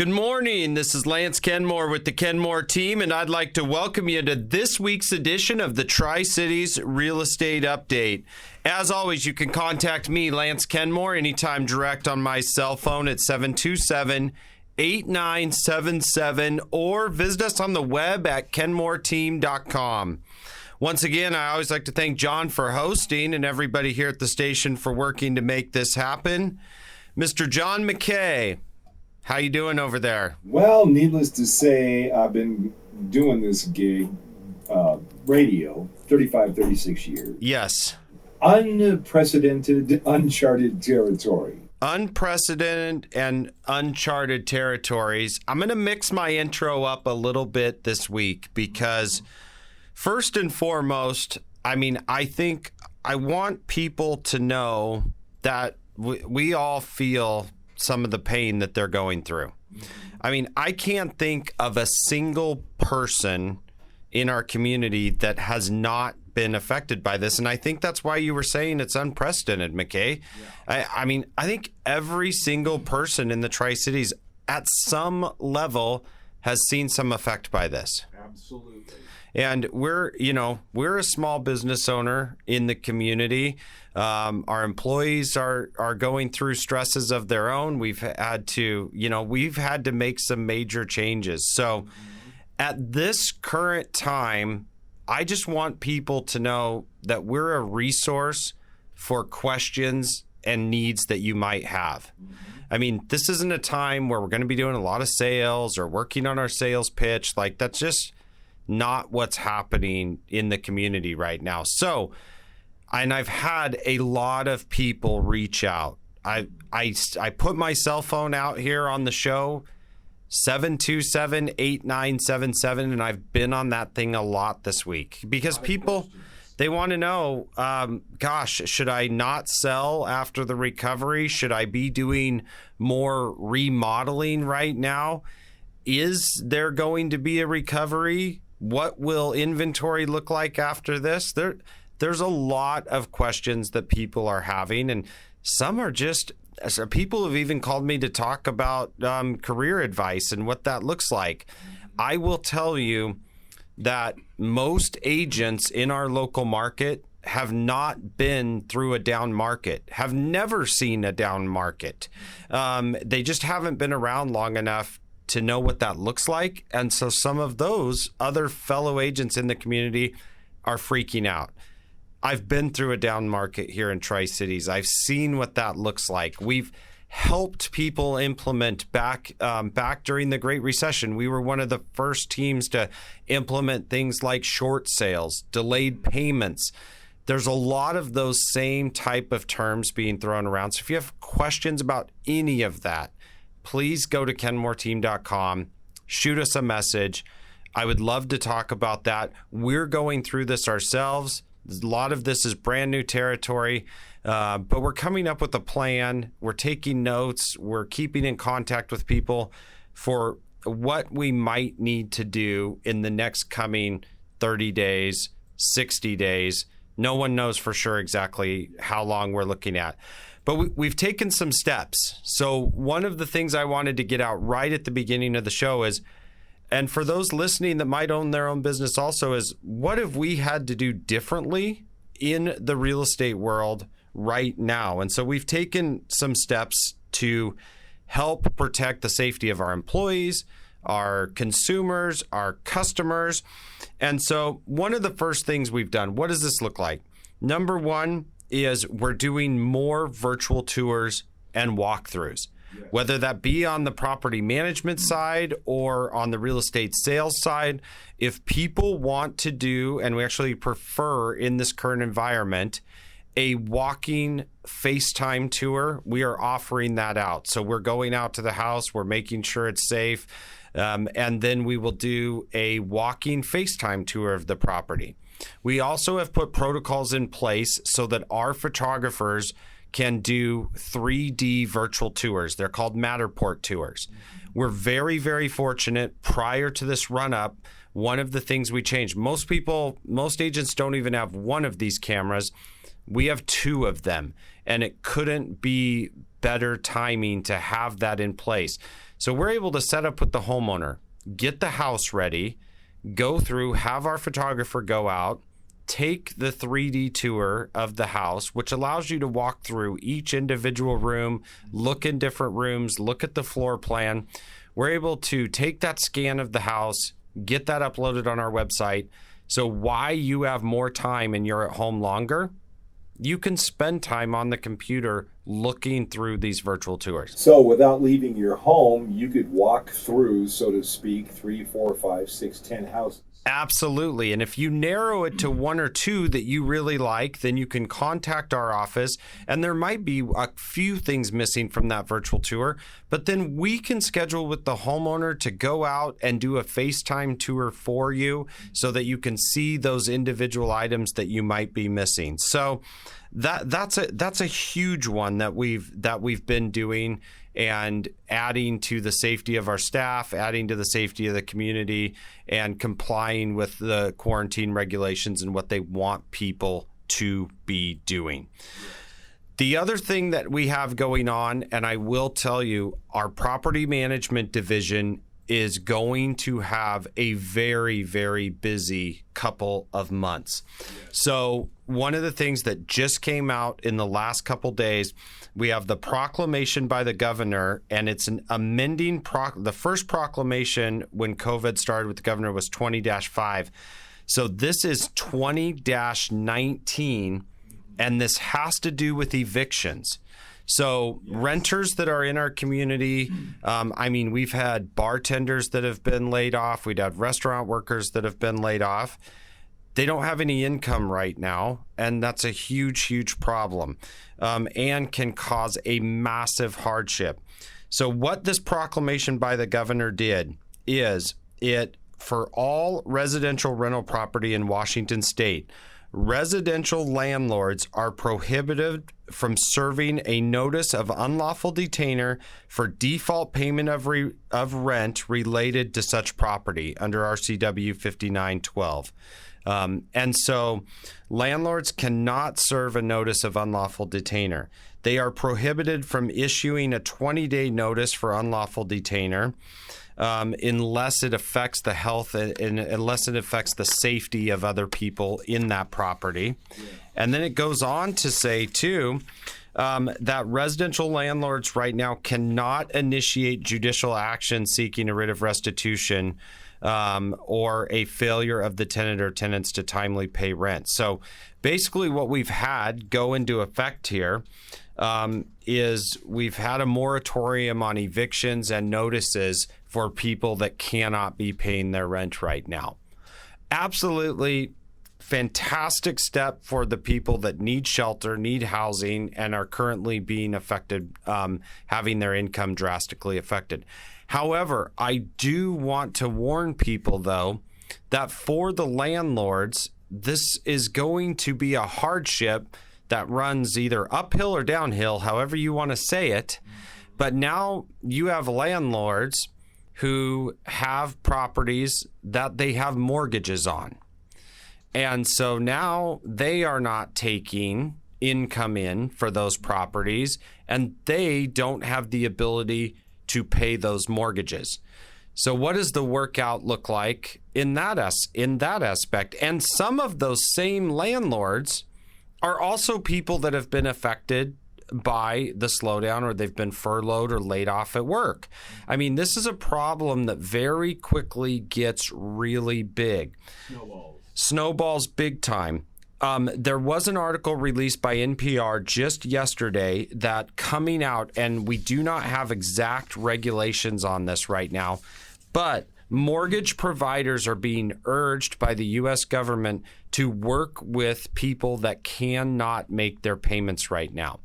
Good morning. This is Lance Kenmore with the Kenmore Team, and I'd like to welcome you to this week's edition of the Tri-Cities Real Estate Update. As always, you can contact me, Lance Kenmore, anytime direct on my cell phone at 727-8977, or visit us on the web at kenmoreteam.com. Once again, I always like to thank John for hosting and everybody here at the station for working to make this happen. Mr. John McKay, how you doing over there? Well, needless to say, I've been doing this gig, radio, 36 years. Yes. Unprecedented, uncharted territory. Unprecedented and uncharted territories. I'm going to mix my intro up a little bit this week because first and foremost, I think I want people to know that we all feel some of the pain that they're going through. I can't think of a single person in our community that has not been affected by this. And I think that's why you were saying it's unprecedented, McKay. Yeah. I think every single person in the Tri-Cities at some level has seen some effect by this. Absolutely. And we're a small business owner in the community. Our employees are going through stresses of their own. We've had to make some major changes. So at this current time, I just want people to know that we're a resource for questions and needs that you might have. This isn't a time where we're going to be doing a lot of sales or working on our sales pitch. That's just not what's happening in the community right now. So, and I've had a lot of people reach out. I put my cell phone out here on the show, 727-8977, and I've been on that thing a lot this week because people, they want to know, should I not sell after the recovery? Should I be doing more remodeling right now? Is there going to be a recovery? What will inventory look like after this? There's a lot of questions that people are having, and some are just, people have even called me to talk about career advice and what that looks like. I will tell you that most agents in our local market have not been through a down market, have never seen a down market. They just haven't been around long enough to know what that looks like. And so some of those other fellow agents in the community are freaking out. I've been through a down market here in Tri-Cities. I've seen what that looks like. We've helped people implement back during the Great Recession. We were one of the first teams to implement things like short sales, delayed payments. There's a lot of those same type of terms being thrown around. So if you have questions about any of that, please go to kenmoreteam.com, shoot us a message. I would love to talk about that. We're going through this ourselves. A lot of this is brand new territory, but we're coming up with a plan. We're taking notes. We're keeping in contact with people for what we might need to do in the next coming 30 days, 60 days. No one knows for sure exactly how long we're looking at. But we've taken some steps. So one of the things I wanted to get out right at the beginning of the show is, and for those listening that might own their own business also, is what have we had to do differently in the real estate world right now? And so we've taken some steps to help protect the safety of our employees, our consumers, our customers. And so one of the first things we've done, what does this look like? Number one is we're doing more virtual tours and walkthroughs, whether that be on the property management side or on the real estate sales side. If people want to do, and we actually prefer in this current environment, a walking FaceTime tour, we are offering that out. So we're going out to the house, we're making sure it's safe, and then we will do a walking FaceTime tour of the property. We also have put protocols in place so that our photographers can do 3D virtual tours. They're called Matterport tours. We're very, very fortunate. Prior to this run-up, one of the things we changed, most agents don't even have one of these cameras. We have two of them, and it couldn't be better timing to have that in place? So we're able to set up with the homeowner, get the house ready, go through, have our photographer go out, take the 3D tour of the house, which allows you to walk through each individual room, look in different rooms, look at the floor plan. We're able to take that scan of the house, get that uploaded on our website. So why you have more time and you're at home longer, you can spend time on the computer looking through these virtual tours. So without leaving your home, you could walk through, so to speak, 3, 4, 5, 6, 10 houses. Absolutely. And if you narrow it to one or two that you really like, then you can contact our office. And there might be a few things missing from that virtual tour, but then we can schedule with the homeowner to go out and do a FaceTime tour for you so that you can see those individual items that you might be missing. So that's a huge one that we've been doing, and adding to the safety of our staff, adding to the safety of the community, and complying with the quarantine regulations and what they want people to be doing. The other thing that we have going on, and I will tell you, our property management division is going to have a very, very busy couple of months. So one of the things that just came out in the last couple days, we have the proclamation by the governor, and it's an amending the first proclamation when COVID started with the governor was 20-5. So this is 20-19, and this has to do with evictions. So renters that are in our community, we've had bartenders that have been laid off. We'd had restaurant workers that have been laid off. They don't have any income right now, and that's a huge, huge problem, and can cause a massive hardship. So what this proclamation by the governor did is for all residential rental property in Washington state, residential landlords are prohibited from serving a notice of unlawful detainer for default payment of rent related to such property under RCW 5912. And so landlords cannot serve a notice of unlawful detainer. They are prohibited from issuing a 20-day notice for unlawful detainer unless it affects the health and unless it affects the safety of other people in that property. Yeah. And then it goes on to say, too, that residential landlords right now cannot initiate judicial action seeking a writ of restitution or a failure of the tenant or tenants to timely pay rent. So basically what we've had go into effect here is we've had a moratorium on evictions and notices for people that cannot be paying their rent right now. Absolutely fantastic step for the people that need shelter, need housing, and are currently being affected, having their income drastically affected. However, I do want to warn people, though, that for the landlords, this is going to be a hardship that runs either uphill or downhill, however you want to say it. But now you have landlords who have properties that they have mortgages on. And so now they are not taking income in for those properties, and they don't have the ability to pay those mortgages. So what does the workout look like in that aspect? And some of those same landlords are also people that have been affected by the slowdown, or they've been furloughed or laid off at work. I mean, this is a problem that very quickly gets really big. Snowballs big time. There was an article released by NPR just yesterday that coming out, and we do not have exact regulations on this right now, but mortgage providers are being urged by the U.S. government to work with people that cannot make their payments right now.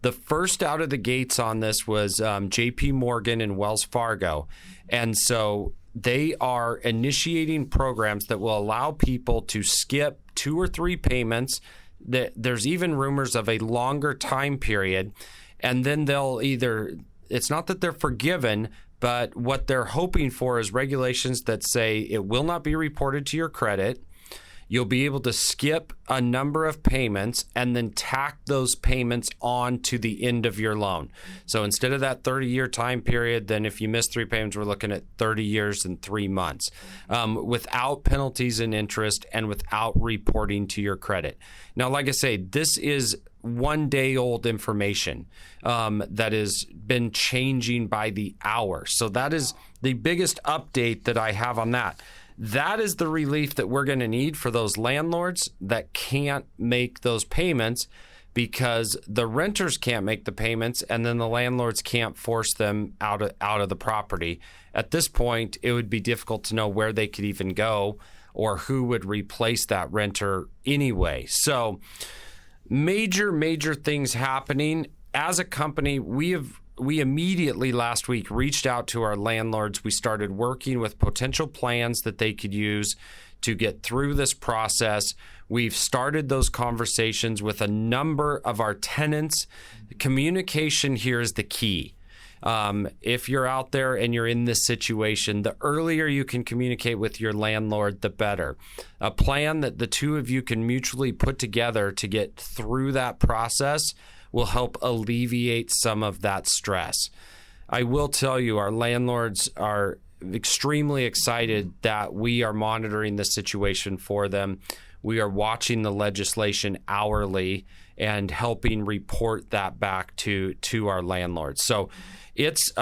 The first out of the gates on this was J.P. Morgan and Wells Fargo. And so they are initiating programs that will allow people to skip 2 or 3 payments. There's even rumors of a longer time period. And then they'll it's not that they're forgiven, but what they're hoping for is regulations that say it will not be reported to your credit. you'll be able to skip a number of payments and then tack those payments on to the end of your loan. So instead of that 30-year time period, then if you miss 3 payments, we're looking at 30 years and 3 months without penalties and interest and without reporting to your credit. Now, like I say, this is 1 day old information that has been changing by the hour. So that is the biggest update that I have on that. That is the relief that we're going to need for those landlords that can't make those payments because the renters can't make the payments and then the landlords can't force them out of the property. At this point, it would be difficult to know where they could even go or who would replace that renter anyway. So major things happening. As a company, we immediately last week reached out to our landlords. We started working with potential plans that they could use to get through this process. We've started those conversations with a number of our tenants. Communication here is the key. If you're out there and you're in this situation, the earlier you can communicate with your landlord, the better. A plan that the two of you can mutually put together to get through that process will help alleviate some of that stress. I will tell you, our landlords are extremely excited that we are monitoring the situation for them. We are watching the legislation hourly and helping report that back to our landlords. So it's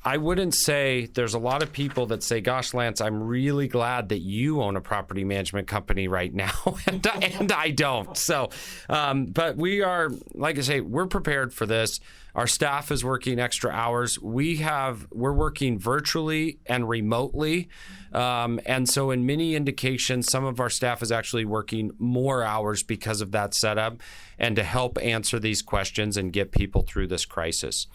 I wouldn't say there's a lot of people that say, gosh, Lance, I'm really glad that you own a property management company right now. and I don't. So, but we are, like I say, we're prepared for this. Our staff is working extra hours. We're working virtually and remotely. And so in many indications, some of our staff is actually working more hours because of that setup and to help answer these questions and get people through this crisis.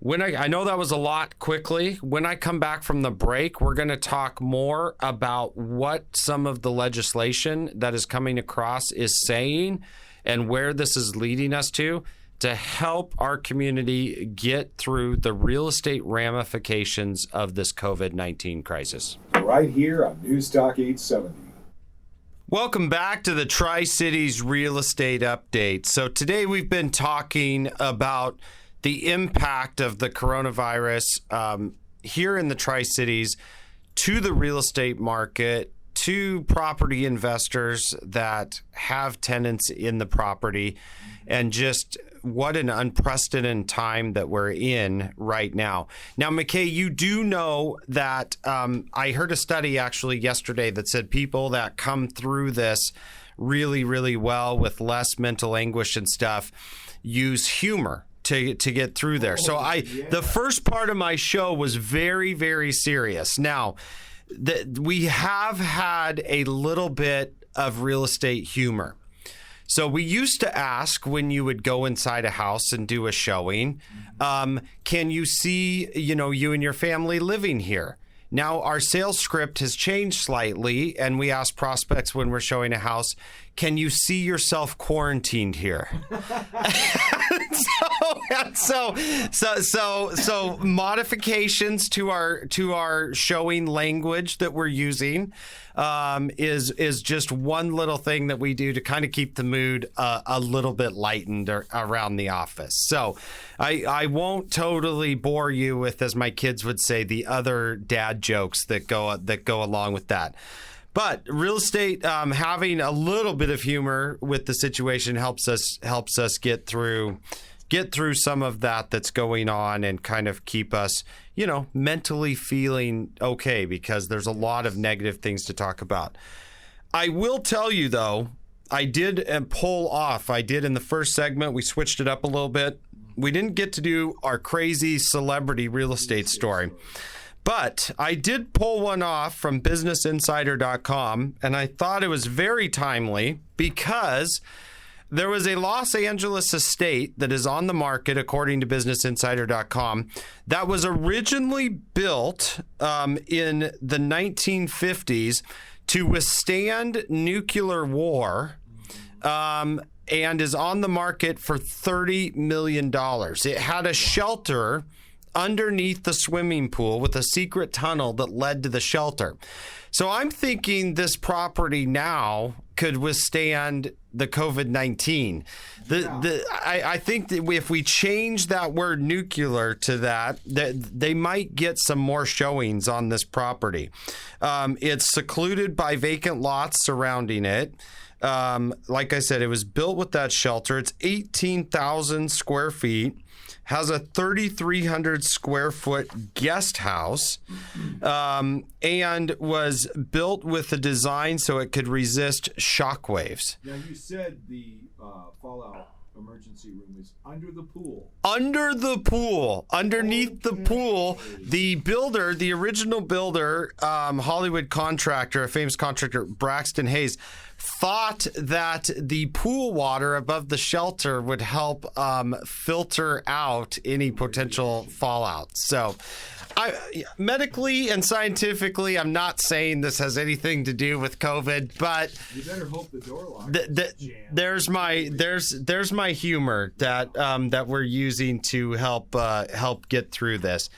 When I know that was a lot quickly. When I come back from the break, we're going to talk more about what some of the legislation that is coming across is saying and where this is leading us to help our community get through the real estate ramifications of this COVID-19 crisis. Right here on Newstalk 870. Welcome back to the Tri-Cities Real Estate Update. So today we've been talking about the impact of the coronavirus here in the Tri-Cities to the real estate market, to property investors that have tenants in the property, and just what an unprecedented time that we're in right now. Now, McKay, you do know that I heard a study actually yesterday that said people that come through this really, really well with less mental anguish and stuff use humor to get through there. So the first part of my show was very, very serious. Now, we have had a little bit of real estate humor. So we used to ask when you would go inside a house and do a showing, can you see, you and your family living here? Now, our sales script has changed slightly, and we ask prospects when we're showing a house, can you see yourself quarantined here? So modifications to our showing language that we're using is just one little thing that we do to kind of keep the mood a little bit lightened around the office. So I won't totally bore you with, as my kids would say, the other dad jokes that go along with that. But real estate, having a little bit of humor with the situation helps us get through some of that's going on and kind of keep us, mentally feeling okay, because there's a lot of negative things to talk about. I will tell you, though, I did pull off. I did in the first segment. We switched it up a little bit. We didn't get to do our crazy celebrity real estate story. But I did pull one off from BusinessInsider.com, and I thought it was very timely because there was a Los Angeles estate that is on the market, according to BusinessInsider.com, that was originally built in the 1950s to withstand nuclear war, and is on the market for $30 million. It had a shelter underneath the swimming pool with a secret tunnel that led to the shelter. So I'm thinking this property now could withstand the COVID-19. I think that if we change that word nuclear to that they might get some more showings on this property. It's secluded by vacant lots surrounding it. Like I said, it was built with that shelter. It's 18,000 square feet. Has a 3,300 square foot guest house, and was built with a design so it could resist shock waves. Now, you said the fallout emergency room is under the pool. Under the pool, underneath the pool, the builder, the original builder, Hollywood contractor, a famous contractor, Braxton Hayes, thought that the pool water above the shelter would help filter out any potential fallout. So, medically and scientifically, I'm not saying this has anything to do with COVID, but you better hope the door lock. There's my humor that we're using to help get through this.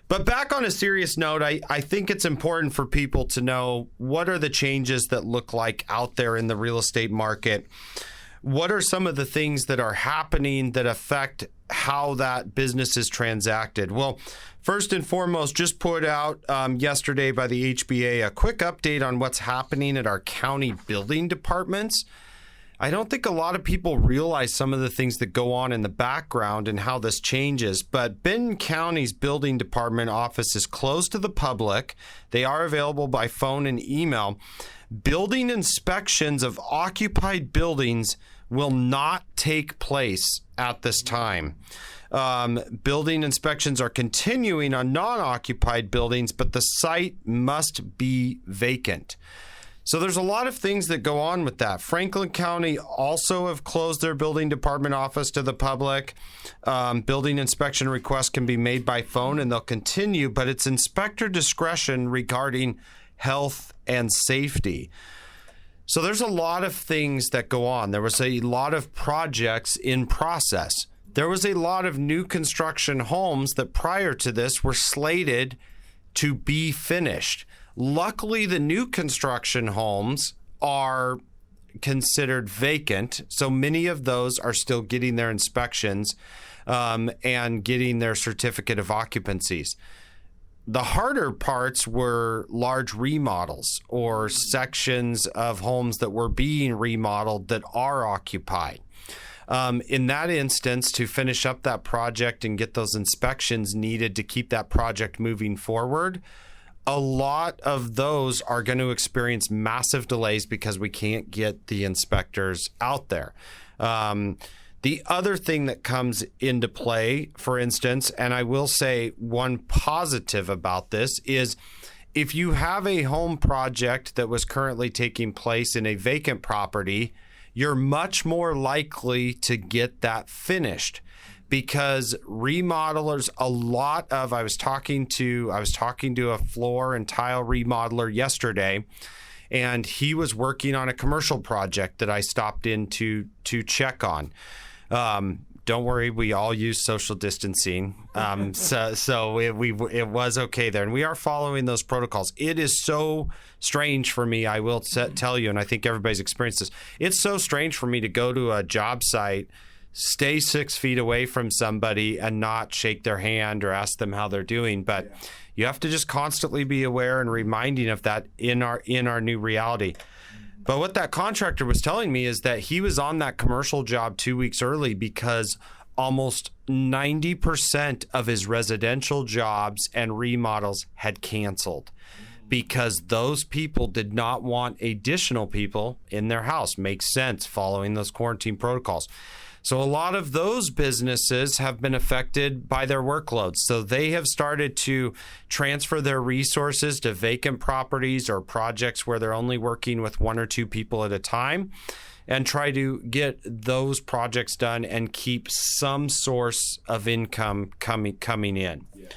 But back on a serious note, I think it's important for people to know what are the changes that look like out there in the real estate market. What are some of the things that are happening that affect how that business is transacted? Well, first and foremost, just put out yesterday by the HBA a quick update on what's happening at our county building departments. I don't think a lot of people realize some of the things that go on in the background and how this changes, but Benton County's building department office is closed to the public. They are available by phone and email. Building inspections of occupied buildings will not take place at this time. Building inspections are continuing on non-occupied buildings, but the site must be vacant. So there's a lot of things that go on with that. Franklin County also have closed their building department office to the public. Building inspection requests can be made by phone and they'll continue, but it's inspector discretion regarding health and safety. So there's a lot of things that go on. There was a lot of projects in process. There was a lot of new construction homes that prior to this were slated to be finished. Luckily, the new construction homes are considered vacant, so many of those are still getting their inspections and getting their certificate of occupancies. The harder parts were large remodels or sections of homes that were being remodeled that are occupied. In that instance, to finish up that project and get those inspections needed to keep that project moving forward, a lot of those are going to experience massive delays because we can't get the inspectors out there. The other thing that comes into play, for instance, and I will say one positive about this is if you have a home project that was currently taking place in a vacant property, you're much more likely to get that finished. Because remodelers, I was talking to a floor and tile remodeler yesterday, and he was working on a commercial project that I stopped in to check on. Don't worry, we all use social distancing, so it was okay there, and we are following those protocols. It is so strange for me, I will tell you, and I think everybody's experienced this. It's so strange for me to go to a job site, stay 6 feet away from somebody and not shake their hand or ask them how they're doing. But you have to just constantly be aware and reminding of that in our new reality. But what that contractor was telling me is that he was on that commercial job 2 weeks early because almost 90% of his residential jobs and remodels had canceled because those people did not want additional people in their house. Makes sense following those quarantine protocols. So a lot of those businesses have been affected by their workloads. So they have started to transfer their resources to vacant properties or projects where they're only working with 1 or 2 people at a time and try to get those projects done and keep some source of income coming in. Yeah.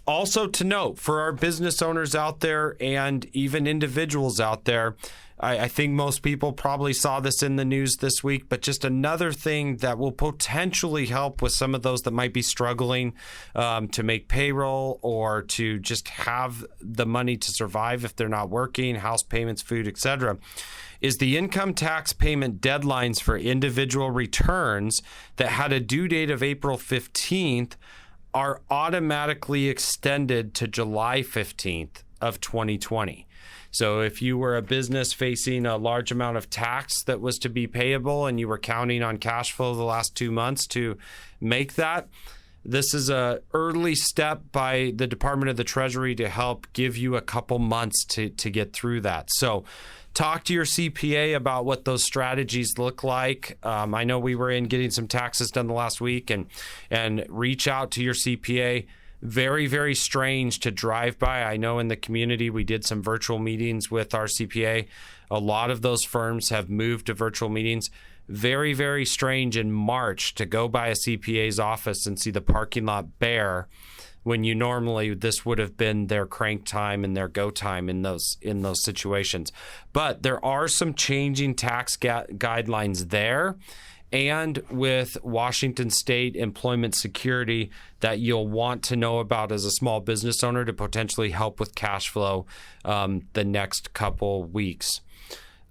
Also to note, for our business owners out there and even individuals out there, I think most people probably saw this in the news this week, but just another thing that will potentially help with some of those that might be struggling to make payroll or to just have the money to survive if they're not working, house payments, food, etc., is the income tax payment deadlines for individual returns that had a due date of April 15th are automatically extended to July 15th of 2020. So if you were a business facing a large amount of tax that was to be payable and you were counting on cash flow the last 2 months to make that, this is an early step by the Department of the Treasury to help give you a couple months to get through that. So talk to your CPA about what those strategies look like. I know we were in getting some taxes done the last week, and reach out to your CPA. Very, very strange to drive by. I know in the community we did some virtual meetings with our CPA. A lot of those firms have moved to virtual meetings. Very, very strange in March to go by a CPA's office and see the parking lot bare when you normally, this would have been their crank time and their go time in those situations. But there are some changing tax guidelines there, and with Washington State employment security that you'll want to know about as a small business owner to potentially help with cash flow the next couple weeks.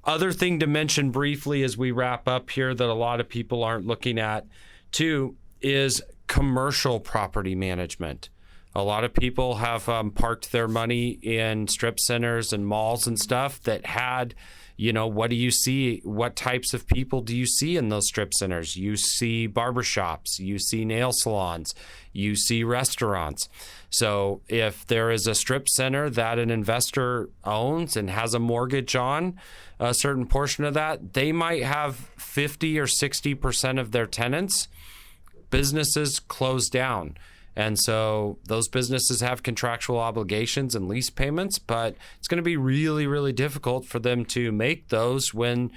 Other thing to mention briefly as we wrap up here that a lot of people aren't looking at too is commercial property management. A lot of people have parked their money in strip centers and malls and stuff that had, what do you see? What types of people do you see in those strip centers? You see barbershops, you see nail salons, you see restaurants. So if there is a strip center that an investor owns and has a mortgage on a certain portion of that, they might have 50 or 60% of their tenants, businesses closed down. And so those businesses have contractual obligations and lease payments, but it's going to be really, really difficult for them to make those when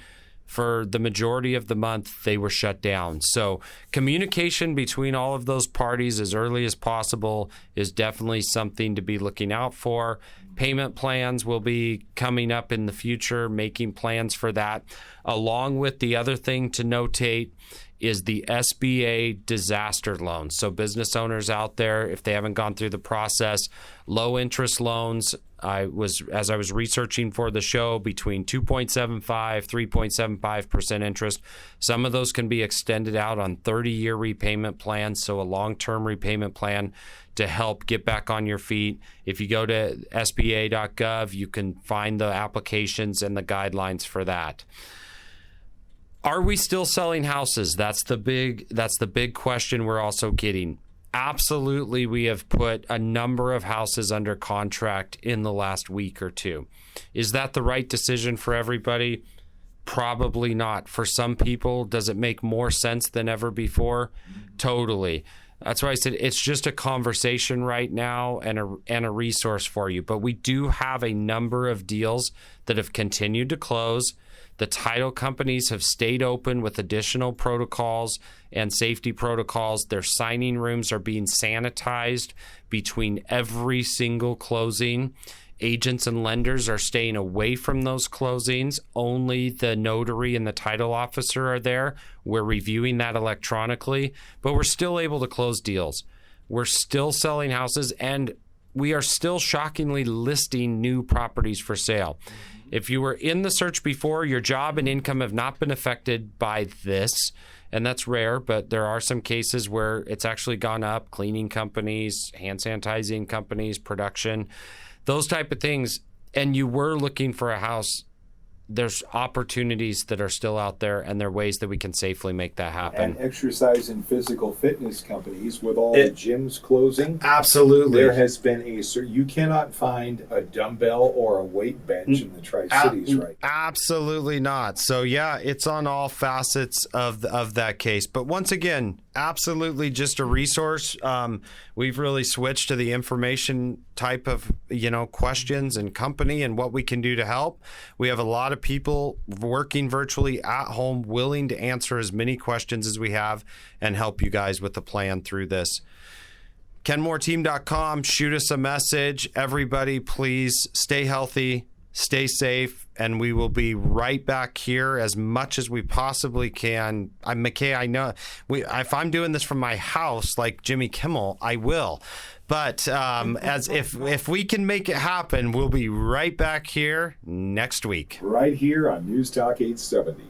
for the majority of the month they were shut down. So communication between all of those parties as early as possible is definitely something to be looking out for. Payment plans will be coming up in the future, making plans for that. Along with the other thing to notate is the SBA disaster loans. So business owners out there, if they haven't gone through the process, low interest loans, as I was researching for the show, between 2.75, 3.75% interest. Some of those can be extended out on 30-year repayment plans, so a long-term repayment plan to help get back on your feet. If you go to sba.gov, you can find the applications and the guidelines for that. Are we still selling houses? That's the big question we're also getting. Absolutely, we have put a number of houses under contract in the last week or two. Is that the right decision for everybody? Probably not. For some people, does it make more sense than ever before? Totally. That's why I said it's just a conversation right now and a resource for you. But we do have a number of deals that have continued to close. The title companies have stayed open with additional protocols and safety protocols. Their signing rooms are being sanitized between every single closing. Agents and lenders are staying away from those closings. Only the notary and the title officer are there. We're reviewing that electronically, but we're still able to close deals. We're still selling houses, and we are still shockingly listing new properties for sale. If you were in the search before, your job and income have not been affected by this, and that's rare, but there are some cases where it's actually gone up. Cleaning companies, hand sanitizing companies, production, those type of things, and you were looking for a house, there's opportunities that are still out there, and there are ways that we can safely make that happen. And exercise and physical fitness companies, with all the gyms closing, absolutely, there has been you cannot find a dumbbell or a weight bench in the Tri-Cities right now. Absolutely not. So yeah, it's on all facets of that case. But once again, absolutely just a resource. We've really switched to the information type of questions and company and what we can do to help. We have a lot of people working virtually at home, willing to answer as many questions as we have and help you guys with the plan through this. KenmoreTeam.com. Shoot us a message. Everybody, please stay healthy, stay safe, and we will be right back here as much as we possibly can. McKay, I know if I'm doing this from my house like Jimmy Kimmel, I will. But as if we can make it happen, we'll be right back here next week. Right here on News Talk 870.